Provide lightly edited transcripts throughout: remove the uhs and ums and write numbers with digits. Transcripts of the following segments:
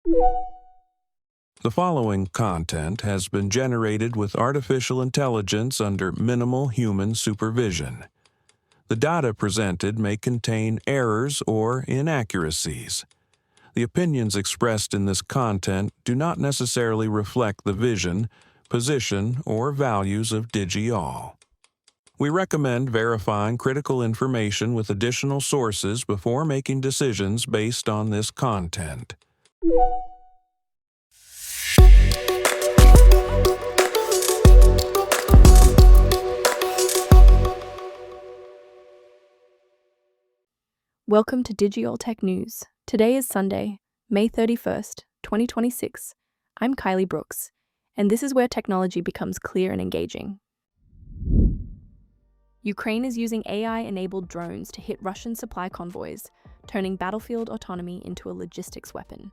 The following content has been generated with artificial intelligence under minimal human supervision. The data presented may contain errors or inaccuracies. The opinions expressed in this content do not necessarily reflect the vision, position, or values of DigiAll. We recommend verifying critical information with additional sources before making decisions based on this content. Welcome to DigiAll Tech News. Today is Sunday, May 31st, 2026. I'm Kylie Brooks, and this is where technology becomes clear and engaging. Ukraine is using AI-enabled drones to hit Russian supply convoys, turning battlefield autonomy into a logistics weapon.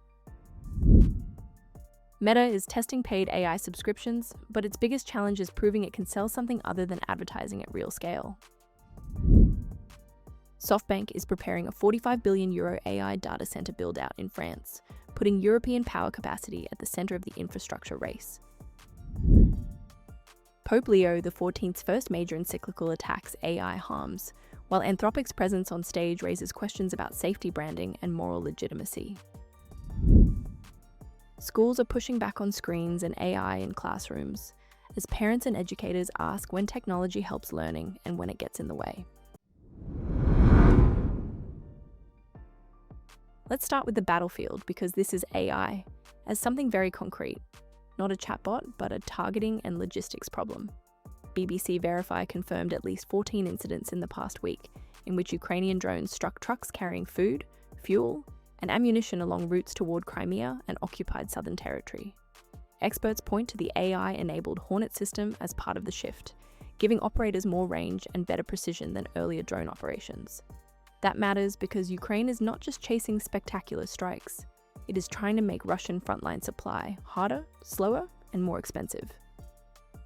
Meta is testing paid AI subscriptions, but its biggest challenge is proving it can sell something other than advertising at real scale. SoftBank is preparing a €45 billion AI data center buildout in France, putting European power capacity at the center of the infrastructure race. Pope Leo XIV's first major encyclical attacks AI harms, while Anthropic's presence on stage raises questions about safety branding and moral legitimacy. Schools are pushing back on screens and AI in classrooms, as parents and educators ask when technology helps learning and when it gets in the way. Let's start with the battlefield, because this is AI, as something very concrete. Not a chatbot, but a targeting and logistics problem. BBC Verify confirmed at least 14 incidents in the past week, in which Ukrainian drones struck trucks carrying food, fuel, and ammunition along routes toward Crimea and occupied southern territory. Experts point to the AI-enabled Hornet system as part of the shift, giving operators more range and better precision than earlier drone operations. That matters because Ukraine is not just chasing spectacular strikes. It is trying to make Russian frontline supply harder, slower, and more expensive.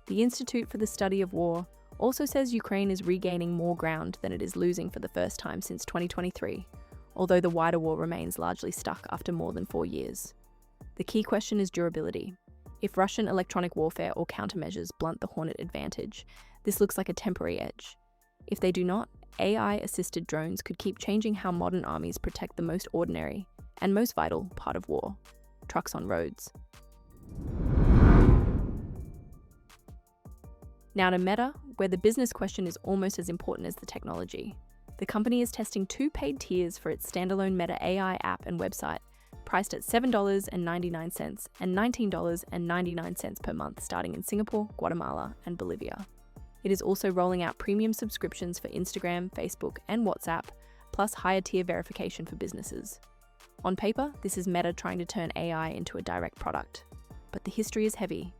The Institute for the Study of War also says Ukraine is regaining more ground than it is losing for the first time since 2023, although the wider war remains largely stuck after more than 4 years. The key question is durability. If Russian electronic warfare or countermeasures blunt the Hornet advantage, this looks like a temporary edge. If they do not, AI-assisted drones could keep changing how modern armies protect the most ordinary and most vital part of war: trucks on roads. Now to Meta, where the business question is almost as important as the technology. The company is testing 2 paid tiers for its standalone Meta AI app and website, priced at $7.99 and $19.99 per month, starting in Singapore, Guatemala, and Bolivia. It is also rolling out premium subscriptions for Instagram, Facebook, and WhatsApp, plus higher tier verification for businesses. On paper, this is Meta trying to turn AI into a direct product. But the history is heavy.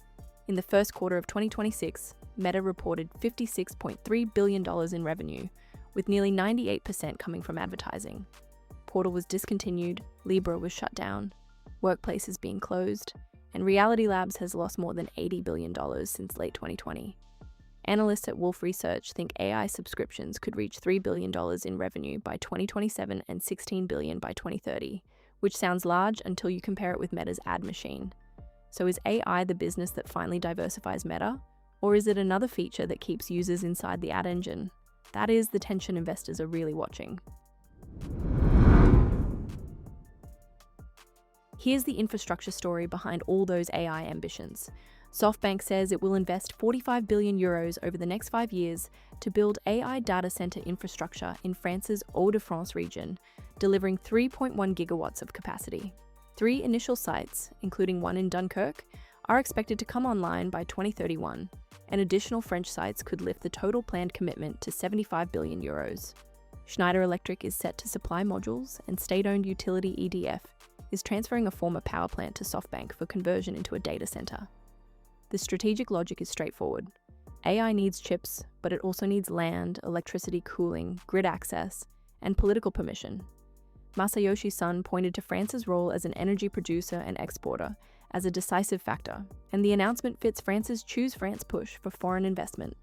In the first quarter of 2026, Meta reported $56.3 billion in revenue, with nearly 98% coming from advertising. Portal was discontinued, Libra was shut down, workplaces being closed, and Reality Labs has lost more than $80 billion since late 2020. Analysts at Wolf Research think AI subscriptions could reach $3 billion in revenue by 2027 and $16 billion by 2030, which sounds large until you compare it with Meta's ad machine. So is AI the business that finally diversifies Meta? Or is it another feature that keeps users inside the ad engine? That is the tension investors are really watching. Here's the infrastructure story behind all those AI ambitions. SoftBank says it will invest €45 billion over the next 5 years to build AI data center infrastructure in France's Hauts-de-France region, delivering 3.1 gigawatts of capacity. 3 initial sites, including one in Dunkirk, are expected to come online by 2031, and additional French sites could lift the total planned commitment to €75 billion. Schneider Electric is set to supply modules, and state-owned utility EDF is transferring a former power plant to SoftBank for conversion into a data center. The strategic logic is straightforward. AI needs chips, but it also needs land, electricity, cooling, grid access, and political permission. Masayoshi Son pointed to France's role as an energy producer and exporter as a decisive factor, and the announcement fits France's Choose France push for foreign investment.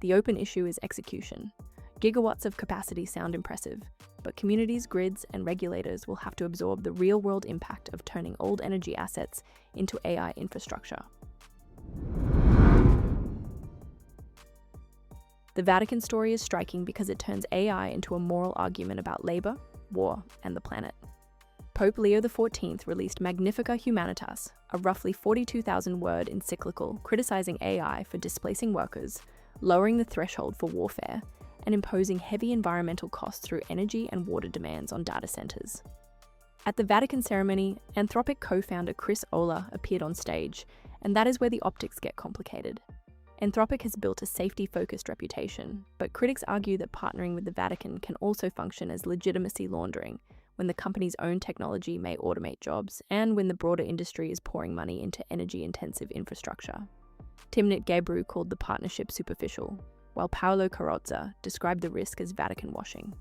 The open issue is execution. Gigawatts of capacity sound impressive, but communities, grids, and regulators will have to absorb the real-world impact of turning old energy assets into AI infrastructure. The Vatican story is striking because it turns AI into a moral argument about labor, war, and the planet. Pope Leo XIV released Magnifica Humanitas, a roughly 42,000-word encyclical criticizing AI for displacing workers, lowering the threshold for warfare, and imposing heavy environmental costs through energy and water demands on data centers. At the Vatican ceremony, Anthropic co-founder Chris Olah appeared on stage, and that is where the optics get complicated. Anthropic has built a safety-focused reputation, but critics argue that partnering with the Vatican can also function as legitimacy laundering when the company's own technology may automate jobs and when the broader industry is pouring money into energy-intensive infrastructure. Timnit Gebru called the partnership superficial, while Paolo Carrozza described the risk as Vatican washing.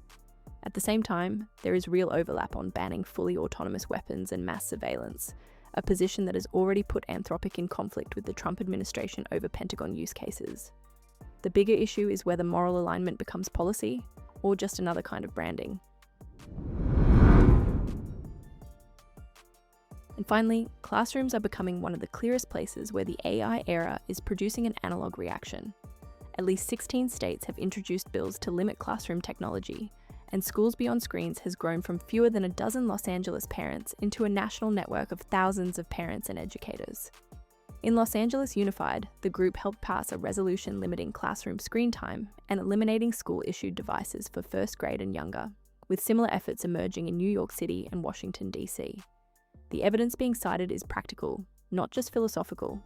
At the same time, there is real overlap on banning fully autonomous weapons and mass surveillance, a position that has already put Anthropic in conflict with the Trump administration over Pentagon use cases. The bigger issue is whether moral alignment becomes policy or just another kind of branding. And finally, classrooms are becoming one of the clearest places where the AI era is producing an analog reaction. At least 16 states have introduced bills to limit classroom technology, and Schools Beyond Screens has grown from fewer than a dozen Los Angeles parents into a national network of thousands of parents and educators. In Los Angeles Unified, the group helped pass a resolution limiting classroom screen time and eliminating school-issued devices for first grade and younger, with similar efforts emerging in New York City and Washington, D.C. The evidence being cited is practical, not just philosophical.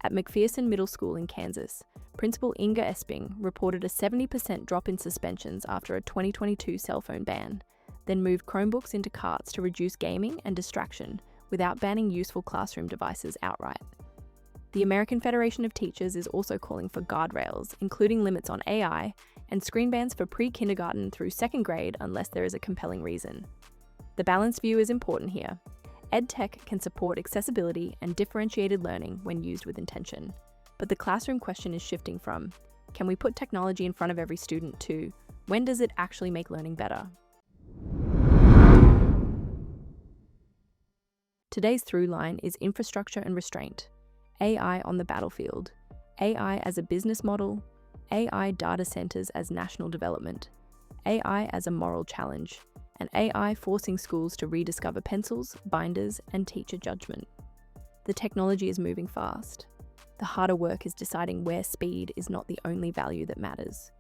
At McPherson Middle School in Kansas, Principal Inga Esping reported a 70% drop in suspensions after a 2022 cell phone ban, then moved Chromebooks into carts to reduce gaming and distraction without banning useful classroom devices outright. The American Federation of Teachers is also calling for guardrails, including limits on AI and screen bans for pre-kindergarten through second grade unless there is a compelling reason. The balanced view is important here. EdTech can support accessibility and differentiated learning when used with intention. But the classroom question is shifting from, can we put technology in front of every student, to, when does it actually make learning better? Today's through line is infrastructure and restraint, AI on the battlefield, AI as a business model, AI data centers as national development, AI as a moral challenge, and AI forcing schools to rediscover pencils, binders, and teacher judgment. The technology is moving fast. The harder work is deciding where speed is not the only value that matters.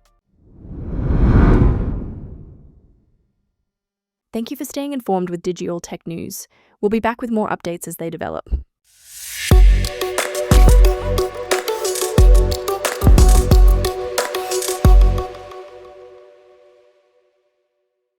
Thank you for staying informed with Digital Tech News. We'll be back with more updates as they develop.